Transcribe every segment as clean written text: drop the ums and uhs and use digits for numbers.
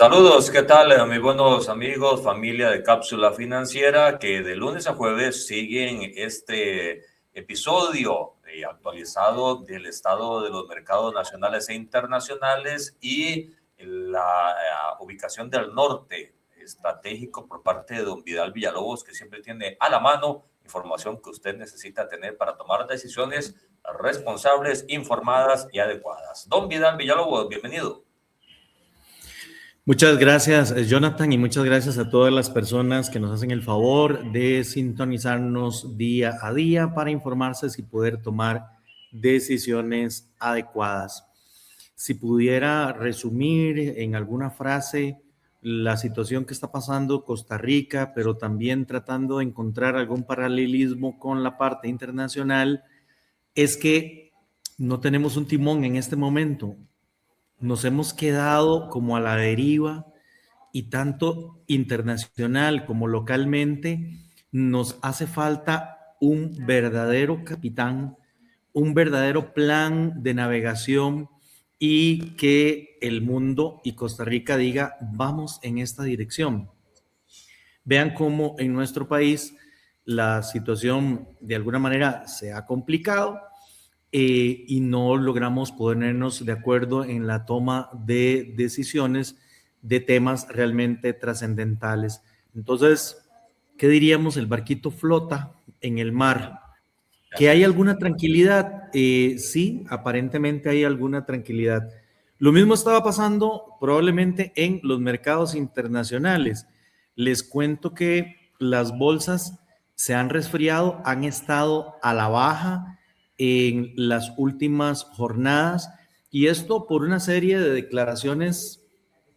Saludos, ¿qué tal, mis buenos amigos, familia de Cápsula Financiera, que de lunes a jueves siguen este episodio actualizado del estado de los mercados nacionales e internacionales y la ubicación del norte estratégico por parte de don Vidal Villalobos, que siempre tiene a la mano información que usted necesita tener para tomar decisiones responsables, informadas y adecuadas. Don Vidal Villalobos, bienvenido. Muchas gracias, Jonathan, y muchas gracias a todas las personas que nos hacen el favor de sintonizarnos día a día para informarse y poder tomar decisiones adecuadas. Si pudiera resumir en alguna frase la situación que está pasando Costa Rica, pero también tratando de encontrar algún paralelismo con la parte internacional, es que no tenemos un timón en este momento. Nos hemos quedado como a la deriva y tanto internacional como localmente nos hace falta un verdadero capitán, un verdadero plan de navegación y que el mundo y Costa Rica diga, vamos en esta dirección. Vean cómo en nuestro país la situación de alguna manera se ha complicado. Y no logramos ponernos de acuerdo en la toma de decisiones de temas realmente trascendentales. Entonces, ¿qué diríamos? El barquito flota en el mar. ¿Que hay alguna tranquilidad? Sí, aparentemente hay alguna tranquilidad. Lo mismo estaba pasando probablemente en los mercados internacionales. Les cuento que las bolsas se han resfriado, han estado a la baja en las últimas jornadas, y esto por una serie de declaraciones,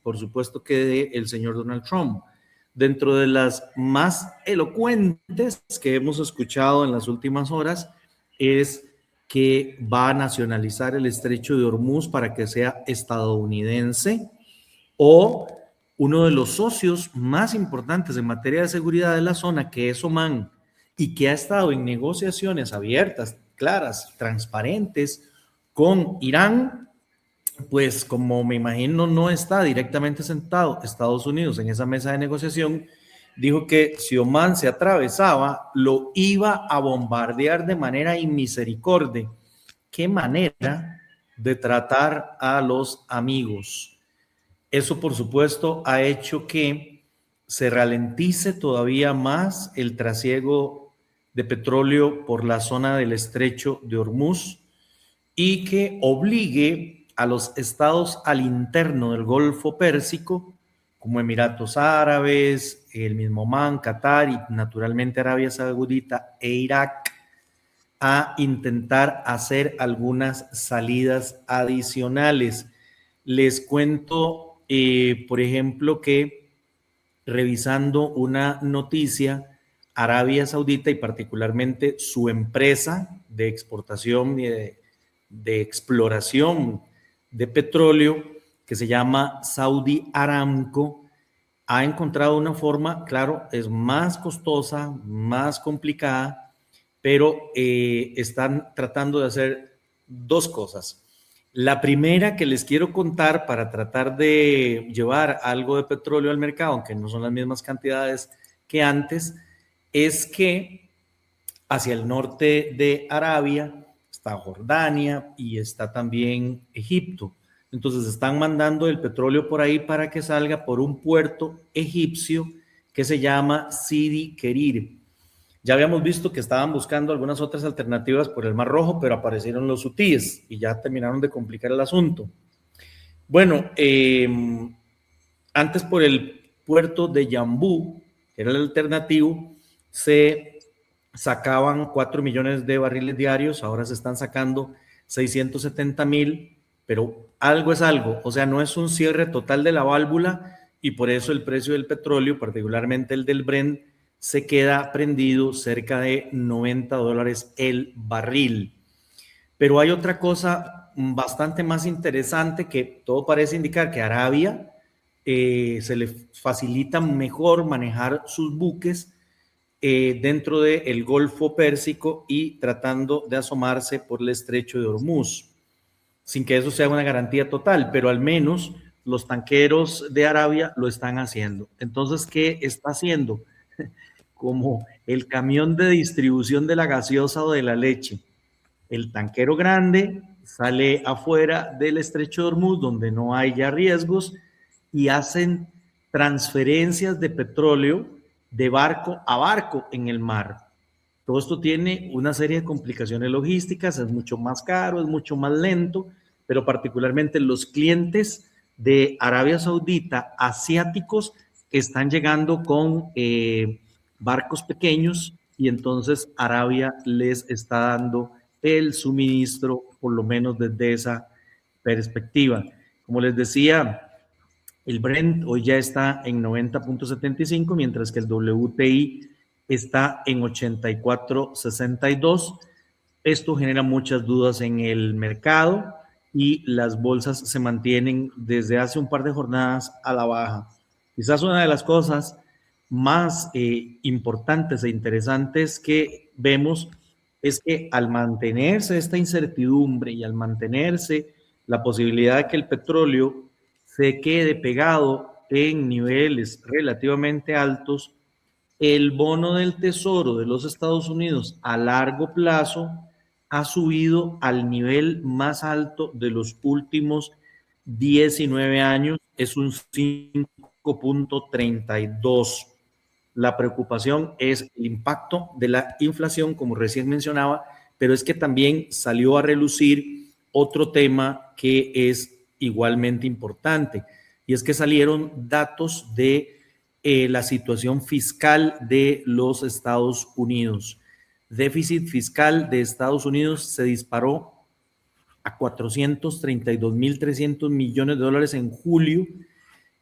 por supuesto que del señor Donald Trump. Dentro de las más elocuentes que hemos escuchado en las últimas horas es que va a nacionalizar el estrecho de Hormuz para que sea estadounidense, o uno de los socios más importantes en materia de seguridad de la zona, que es Omán, y que ha estado en negociaciones abiertas, claras, transparentes con Irán, pues como me imagino no está directamente sentado Estados Unidos en esa mesa de negociación, dijo que si Omán se atravesaba, lo iba a bombardear de manera inmisericordia. ¿Qué manera de tratar a los amigos? Eso, por supuesto, ha hecho que se ralentice todavía más el trasiego de petróleo por la zona del estrecho de Hormuz y que obligue a los estados al interno del Golfo Pérsico, como Emiratos Árabes, el mismo Omán, Qatar y naturalmente Arabia Saudita e Irak, a intentar hacer algunas salidas adicionales. Les cuento, por ejemplo, que revisando una noticia, Arabia Saudita y particularmente su empresa de exportación y de exploración de petróleo, que se llama Saudi Aramco, ha encontrado una forma, claro, es más costosa, más complicada, pero están tratando de hacer dos cosas. La primera que les quiero contar para tratar de llevar algo de petróleo al mercado, aunque no son las mismas cantidades que antes, es que hacia el norte de Arabia está Jordania y está también Egipto. Entonces están mandando el petróleo por ahí para que salga por un puerto egipcio que se llama Sidi Kerir. Ya habíamos visto que estaban buscando algunas otras alternativas por el Mar Rojo, pero aparecieron los hutíes y ya terminaron de complicar el asunto. Bueno, antes por el puerto de Yambú, que era el alternativo, se sacaban 4 millones de barriles diarios, ahora se están sacando 670,000, pero algo es algo, o sea, no es un cierre total de la válvula y por eso el precio del petróleo, particularmente el del Brent, se queda prendido cerca de $90 el barril. Pero hay otra cosa bastante más interesante que todo parece indicar que a Arabia se le facilita mejor manejar sus buques dentro del Golfo Pérsico y tratando de asomarse por el estrecho de Hormuz, sin que eso sea una garantía total, pero al menos los tanqueros de Arabia lo están haciendo. Entonces, ¿qué está haciendo? Como el camión de distribución de la gaseosa o de la leche. El tanquero grande sale afuera del estrecho de Hormuz, donde no hay ya riesgos, y hacen transferencias de petróleo de barco a barco en el mar. Todo esto tiene una serie de complicaciones logísticas, es mucho más caro, es mucho más lento, pero particularmente los clientes de Arabia Saudita asiáticos están llegando con barcos pequeños y entonces Arabia les está dando el suministro, por lo menos desde esa perspectiva. Como les decía, el Brent hoy ya está en 90.75, mientras que el WTI está en 84.62. Esto genera muchas dudas en el mercado y las bolsas se mantienen desde hace un par de jornadas a la baja. Quizás una de las cosas más importantes e interesantes que vemos es que al mantenerse esta incertidumbre y al mantenerse la posibilidad de que el petróleo se quede pegado en niveles relativamente altos, el bono del Tesoro de los Estados Unidos a largo plazo ha subido al nivel más alto de los últimos 19 años, es un 5.32. La preocupación es el impacto de la inflación, como recién mencionaba, pero es que también salió a relucir otro tema que es igualmente importante, y es que salieron datos de la situación fiscal de los Estados Unidos. Déficit fiscal de Estados Unidos se disparó a 432.300 millones de dólares en julio.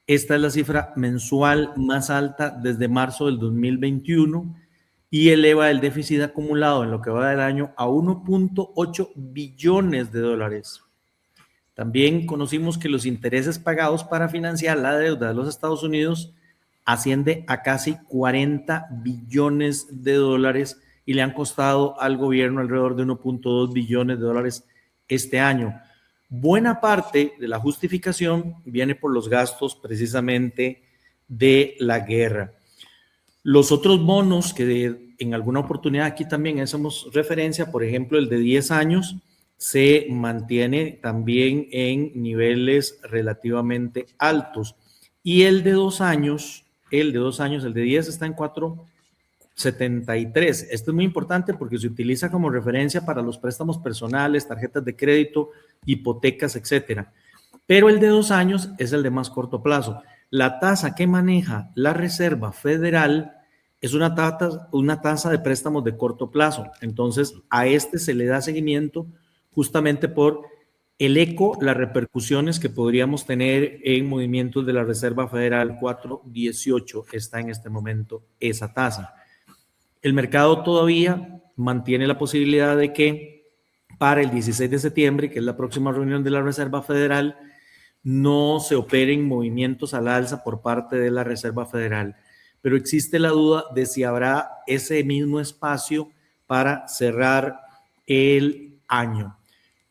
Esta es la cifra mensual más alta desde marzo del 2021 y eleva el déficit acumulado en lo que va del año a 1.8 billones de dólares. También conocimos que los intereses pagados para financiar la deuda de los Estados Unidos asciende a casi 40 billones de dólares y le han costado al gobierno alrededor de 1.2 billones de dólares este año. Buena parte de la justificación viene por los gastos precisamente de la guerra. Los otros bonos que en alguna oportunidad aquí también hacemos referencia, por ejemplo, el de 10 años, se mantiene también en niveles relativamente altos. Y el de 2 años, el de 10 está en 4.73. Esto es muy importante porque se utiliza como referencia para los préstamos personales, tarjetas de crédito, hipotecas, etcétera. Pero el de 2 años es el de más corto plazo. La tasa que maneja la Reserva Federal es una tasa de préstamos de corto plazo. Entonces, a este se le da seguimiento justamente por el eco, las repercusiones que podríamos tener en movimientos de la Reserva Federal. 4.18 está en este momento esa tasa. El mercado todavía mantiene la posibilidad de que para el 16 de septiembre, que es la próxima reunión de la Reserva Federal, no se operen movimientos al alza por parte de la Reserva Federal. Pero existe la duda de si habrá ese mismo espacio para cerrar el año.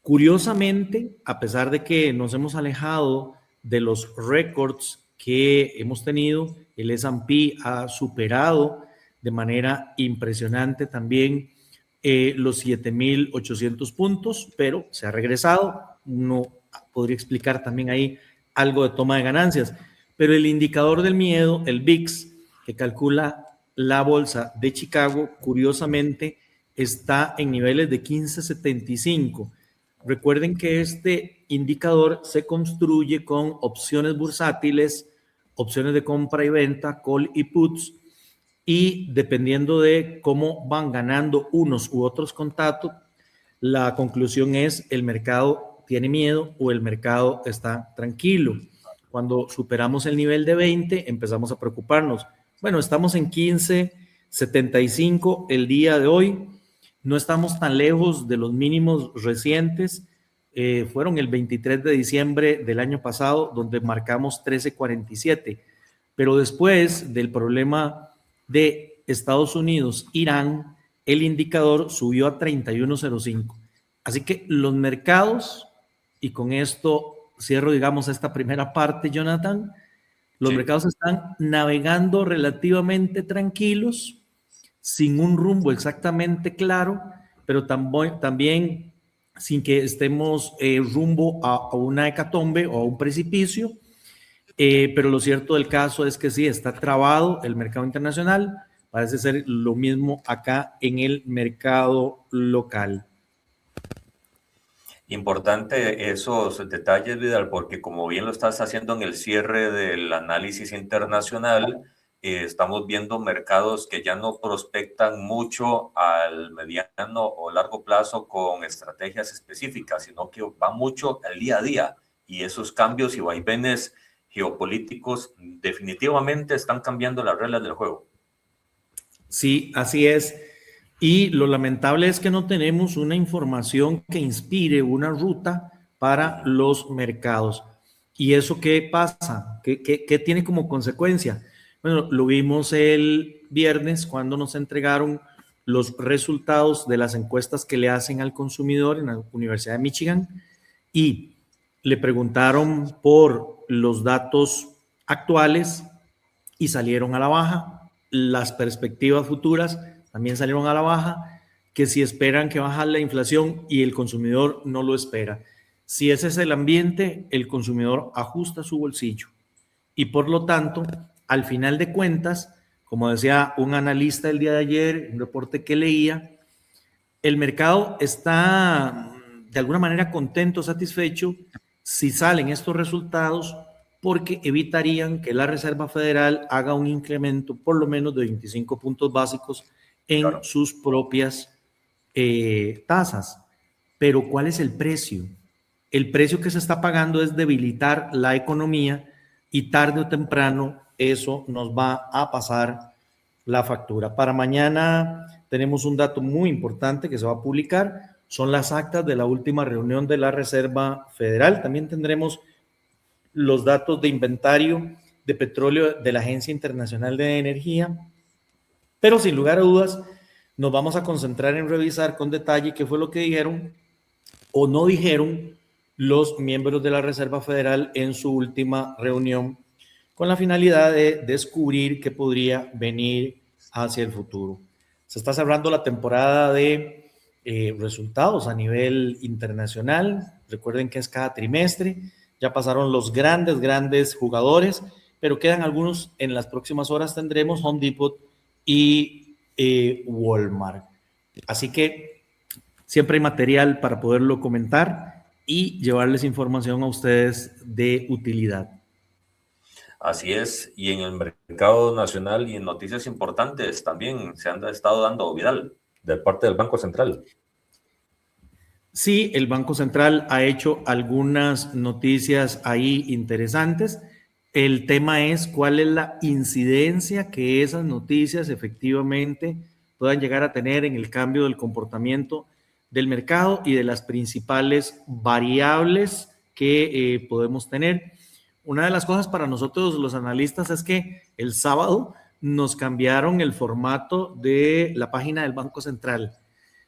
Curiosamente, a pesar de que nos hemos alejado de los récords que hemos tenido, el S&P ha superado de manera impresionante también los 7.800 puntos, pero se ha regresado. Uno podría explicar también ahí algo de toma de ganancias, pero el indicador del miedo, el VIX, que calcula la bolsa de Chicago, curiosamente está en niveles de 15.75. Recuerden que este indicador se construye con opciones bursátiles, opciones de compra y venta, call y puts, y dependiendo de cómo van ganando unos u otros contratos, la conclusión es el mercado tiene miedo o el mercado está tranquilo. Cuando superamos el nivel de 20, empezamos a preocuparnos. Bueno, estamos en 15.75 el día de hoy. No estamos tan lejos de los mínimos recientes. Fueron el 23 de diciembre del año pasado, donde marcamos 13.47. Pero después del problema de Estados Unidos, Irán, el indicador subió a 31.05. Así que los mercados, y con esto cierro, digamos, esta primera parte, Jonathan. Los Sí. mercados están navegando relativamente tranquilos, sin un rumbo exactamente claro, pero también sin que estemos rumbo a una hecatombe o a un precipicio. Pero lo cierto del caso es que sí, está trabado el mercado internacional. Parece ser lo mismo acá en el mercado local. Importante esos detalles, Vidal, porque como bien lo estás haciendo en el cierre del análisis internacional, estamos viendo mercados que ya no prospectan mucho al mediano o largo plazo con estrategias específicas, sino que va mucho al día a día. Y esos cambios y vaivenes geopolíticos definitivamente están cambiando las reglas del juego. Sí, así es. Y lo lamentable es que no tenemos una información que inspire una ruta para los mercados. ¿Y eso qué pasa? ¿Qué tiene como consecuencia? Bueno, lo vimos el viernes cuando nos entregaron los resultados de las encuestas que le hacen al consumidor en la Universidad de Michigan y le preguntaron por los datos actuales y salieron a la baja. Las perspectivas futuras también salieron a la baja, que si esperan que baje la inflación y el consumidor no lo espera. Si ese es el ambiente, el consumidor ajusta su bolsillo. Y por lo tanto, al final de cuentas, como decía un analista el día de ayer, un reporte que leía, el mercado está de alguna manera contento, satisfecho, si salen estos resultados, porque evitarían que la Reserva Federal haga un incremento por lo menos de 25 puntos básicos en Claro. sus propias tasas. Pero ¿cuál es el precio? El precio que se está pagando es debilitar la economía y tarde o temprano eso nos va a pasar la factura. Para mañana tenemos un dato muy importante que se va a publicar, son las actas de la última reunión de la Reserva Federal. También tendremos los datos de inventario de petróleo de la Agencia Internacional de Energía, pero sin lugar a dudas nos vamos a concentrar en revisar con detalle qué fue lo que dijeron o no dijeron los miembros de la Reserva Federal en su última reunión, con la finalidad de descubrir qué podría venir hacia el futuro. Se está cerrando la temporada de resultados a nivel internacional. Recuerden que es cada trimestre. Ya pasaron los grandes jugadores, pero quedan algunos. En las próximas horas tendremos Home Depot y Walmart. Así que siempre hay material para poderlo comentar y llevarles información a ustedes de utilidad. Así es, y en el mercado nacional y en noticias importantes también se han estado dando, Vidal, de parte del Banco Central. Sí, el Banco Central ha hecho algunas noticias ahí interesantes. El tema es cuál es la incidencia que esas noticias efectivamente puedan llegar a tener en el cambio del comportamiento del mercado y de las principales variables que podemos tener. Una de las cosas para nosotros los analistas es que el sábado nos cambiaron el formato de la página del Banco Central.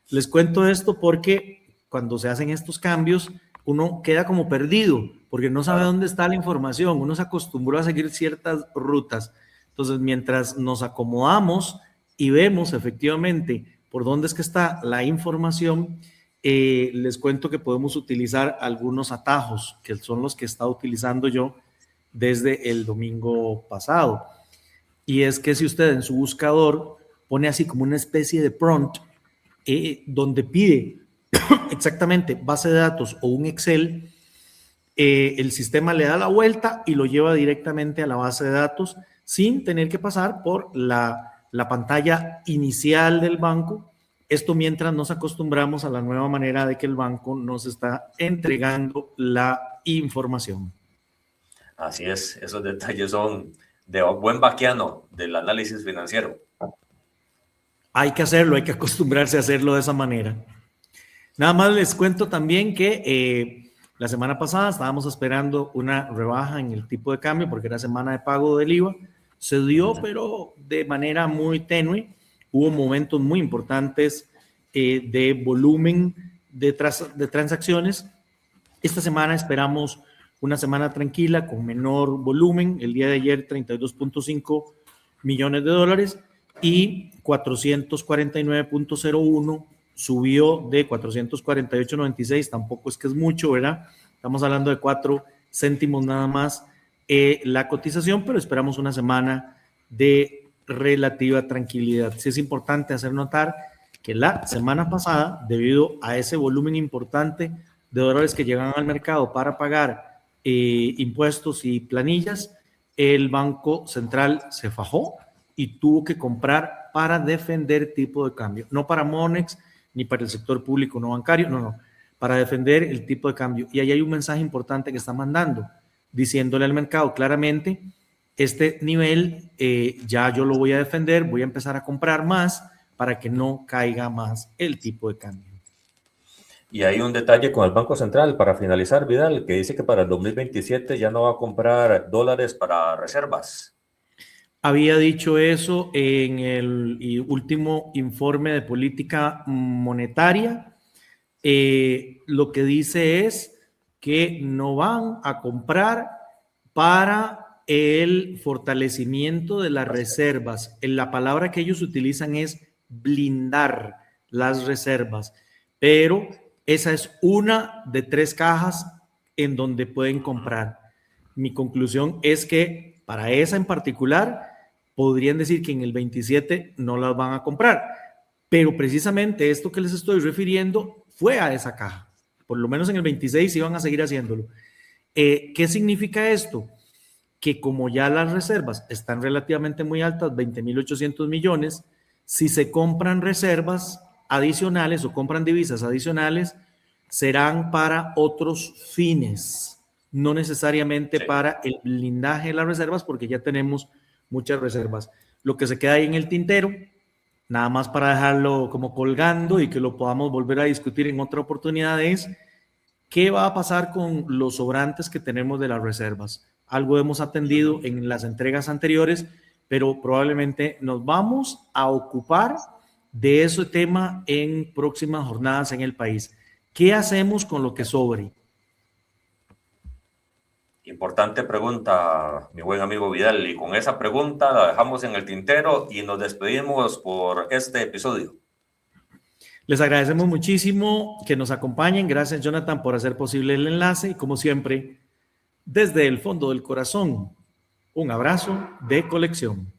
Les cuento esto porque cuando se hacen estos cambios, uno queda como perdido, porque no sabe dónde está la información, uno se acostumbró a seguir ciertas rutas. Entonces, mientras nos acomodamos y vemos efectivamente por dónde es que está la información, les cuento que podemos utilizar algunos atajos, que son los que he estado utilizando yo desde el domingo pasado. Y es que si usted en su buscador pone así como una especie de prompt, donde pide exactamente base de datos o un Excel, el sistema le da la vuelta y lo lleva directamente a la base de datos sin tener que pasar por la pantalla inicial del banco. Esto mientras nos acostumbramos a la nueva manera de que el banco nos está entregando la información. Así es, esos detalles son de buen vaquiano del análisis financiero. Hay que hacerlo, hay que acostumbrarse a hacerlo de esa manera. Nada más les cuento también que la semana pasada estábamos esperando una rebaja en el tipo de cambio porque era semana de pago del IVA. Se dio, pero de manera muy tenue. Hubo momentos muy importantes de volumen de transacciones. Esta semana esperamos una semana tranquila con menor volumen. El día de ayer 32.5 millones de dólares y 449.01 subió de 448.96, tampoco es que es mucho, ¿verdad? Estamos hablando de 4 céntimos nada más la cotización, pero esperamos una semana de relativa tranquilidad. Sí es importante hacer notar que la semana pasada, debido a ese volumen importante de dólares que llegan al mercado para pagar impuestos y planillas, el Banco Central se fajó y tuvo que comprar para defender tipo de cambio, no para Monex ni para el sector público no bancario, no, para defender el tipo de cambio. Y ahí hay un mensaje importante que está mandando, diciéndole al mercado claramente, este nivel ya yo lo voy a defender, voy a empezar a comprar más para que no caiga más el tipo de cambio. Y hay un detalle con el Banco Central para finalizar, Vidal, que dice que para el 2027 ya no va a comprar dólares para reservas. Había dicho eso en el último informe de política monetaria. Lo que dice es que no van a comprar para el fortalecimiento de las reservas. La palabra que ellos utilizan es blindar las reservas, pero esa es una de 3 cajas en donde pueden comprar. Mi conclusión es que para esa en particular podrían decir que en el 27 no las van a comprar, pero precisamente esto que les estoy refiriendo fue a esa caja. Por lo menos en el 26 iban a seguir haciéndolo. ¿Qué significa esto? Que como ya las reservas están relativamente muy altas, 20.800 millones, si se compran reservas adicionales o compran divisas adicionales, serán para otros fines, no necesariamente para el blindaje de las reservas, porque ya tenemos muchas reservas. Lo que se queda ahí en el tintero, nada más para dejarlo como colgando y que lo podamos volver a discutir en otra oportunidad, es qué va a pasar con los sobrantes que tenemos de las reservas. Algo hemos atendido en las entregas anteriores, pero probablemente nos vamos a ocupar de ese tema en próximas jornadas en el país. ¿Qué hacemos con lo que sobre? Importante pregunta, mi buen amigo Vidal, y con esa pregunta la dejamos en el tintero y nos despedimos por este episodio. Les agradecemos muchísimo que nos acompañen. Gracias, Jonathan, por hacer posible el enlace y como siempre, desde el fondo del corazón, un abrazo de colección.